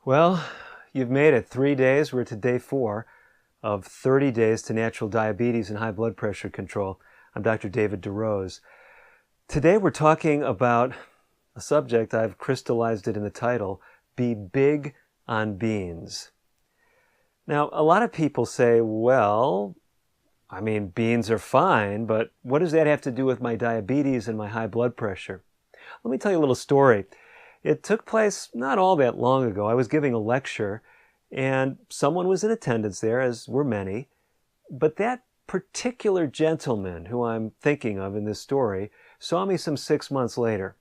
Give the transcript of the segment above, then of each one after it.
Well, you've made it 3 days. We're to day 4 of 30 days to natural diabetes and high blood pressure control. I'm Dr. David DeRose. Today we're talking about a subject. I've crystallized it in the title, Be Big on Beans. Now, a lot of people say, well, beans are fine, but what does that have to do with my diabetes and my high blood pressure? Let me tell you a little story. It took place not all that long ago. I was giving a lecture, and someone was in attendance there, as were many. But that particular gentleman who I'm thinking of in this story saw me some 6 months later.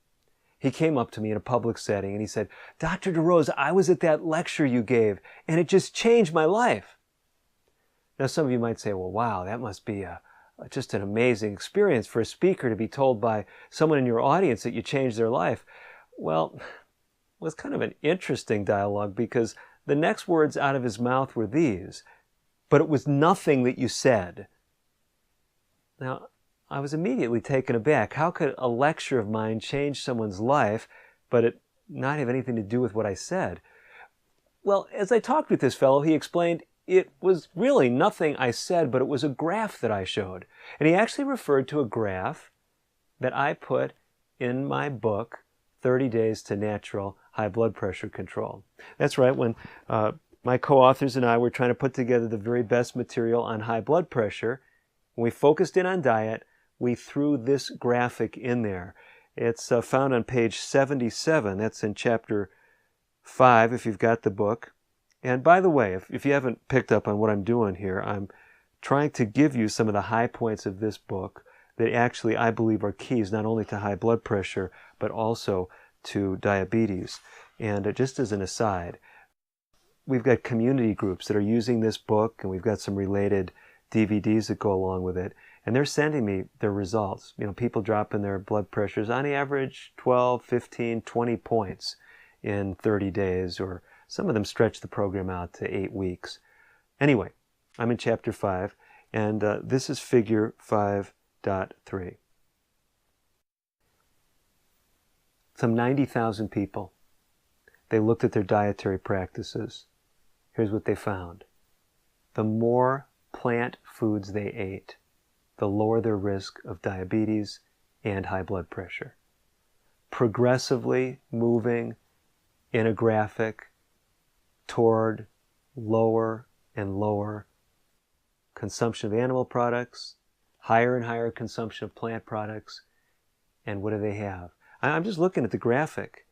He came up to me in a public setting and he said, "Dr. DeRose, I was at that lecture you gave, and it just changed my life." Now, some of you might say, well, wow, that must be just an amazing experience for a speaker to be told by someone in your audience that you changed their life. Well, it was kind of an interesting dialogue because the next words out of his mouth were these, "But it was nothing that you said." Now, I was immediately taken aback. How could a lecture of mine change someone's life, but it not have anything to do with what I said? Well, as I talked with this fellow, he explained it was really nothing I said, but it was a graph that I showed. And he actually referred to a graph that I put in my book, 30 Days to Natural High Blood Pressure Control. That's right, when my co-authors and I were trying to put together the very best material on high blood pressure, when we focused in on diet, we threw this graphic in there. It's found on page 77. That's in chapter 5 if you've got the book. And by the way, if you haven't picked up on what I'm doing here, I'm trying to give you some of the high points of this book that actually I believe are keys not only to high blood pressure, but also to diabetes. And just as an aside, we've got community groups that are using this book, and we've got some related DVDs that go along with it, and they're sending me their results. You know, people dropping their blood pressures on average 12, 15, 20 points in 30 days, or some of them stretch the program out to 8 weeks. Anyway, I'm in chapter 5, and this is figure 5.3. Some 90,000 people. They looked at their dietary practices. Here's what they found. The more plant foods they ate, the lower their risk of diabetes and high blood pressure. Progressively moving in a graphic toward lower and lower consumption of animal products, higher and higher consumption of plant products, and what do they have? I'm just looking at the graphic.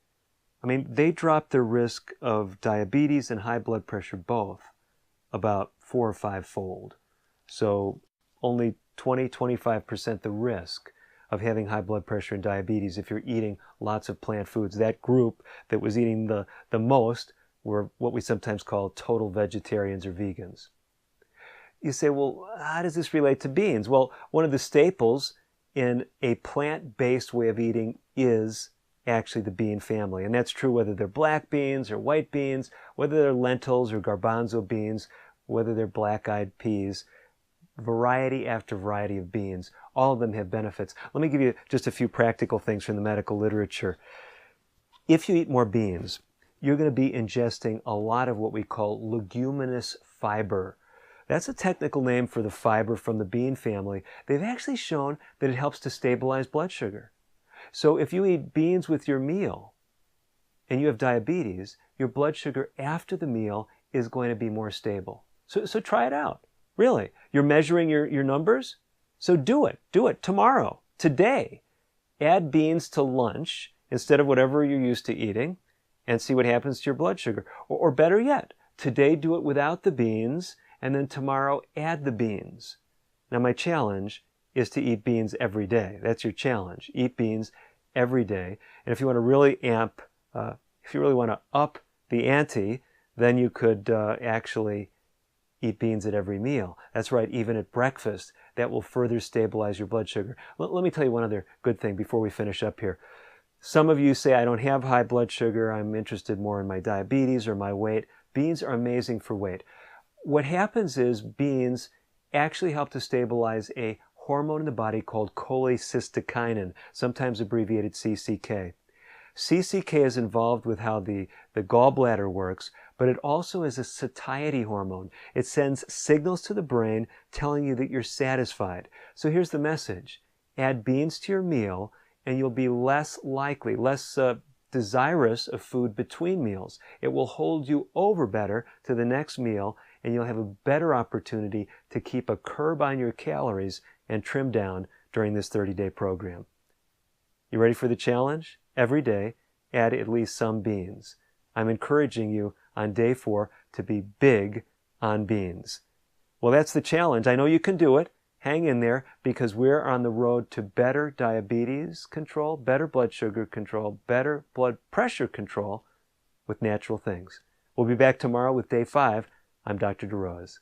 They dropped their risk of diabetes and high blood pressure both about 4 or 5-fold. So only 20-25% the risk of having high blood pressure and diabetes if you're eating lots of plant foods. That group that was eating the most were what we sometimes call total vegetarians or vegans. You say, well, how does this relate to beans? Well, one of the staples in a plant-based way of eating is actually the bean family. And that's true whether they're black beans or white beans, whether they're lentils or garbanzo beans, whether they're black-eyed peas. Variety after variety of beans. All of them have benefits. Let me give you just a few practical things from the medical literature. If you eat more beans, you're going to be ingesting a lot of what we call leguminous fiber. That's a technical name for the fiber from the bean family. They've actually shown that it helps to stabilize blood sugar. So if you eat beans with your meal and you have diabetes, your blood sugar after the meal is going to be more stable. So try it out. Really. You're measuring your numbers? So do it. Do it tomorrow, today. Add beans to lunch instead of whatever you're used to eating and see what happens to your blood sugar. Or better yet, today do it without the beans, and then tomorrow add the beans. Now my challenge is to eat beans every day. That's your challenge. Eat beans every day. And if you want to really if you really want to up the ante, then you could actually eat beans at every meal. That's right, even at breakfast. That will further stabilize your blood sugar. Let me tell you one other good thing before we finish up here. Some of you say, I don't have high blood sugar, I'm interested more in my diabetes or my weight. Beans are amazing for weight. What happens is beans actually help to stabilize a hormone in the body called cholecystokinin, sometimes abbreviated CCK. CCK is involved with how the gallbladder works, but it also is a satiety hormone. It sends signals to the brain telling you that you're satisfied. So here's the message. Add beans to your meal and you'll be less likely, less desirous of food between meals. It will hold you over better to the next meal, and you'll have a better opportunity to keep a curb on your calories and trim down during this 30-day program. You ready for the challenge? Every day, add at least some beans. I'm encouraging you on day 4 to be big on beans. Well, that's the challenge. I know you can do it. Hang in there, because we're on the road to better diabetes control, better blood sugar control, better blood pressure control with natural things. We'll be back tomorrow with day 5. I'm Dr. DeRose.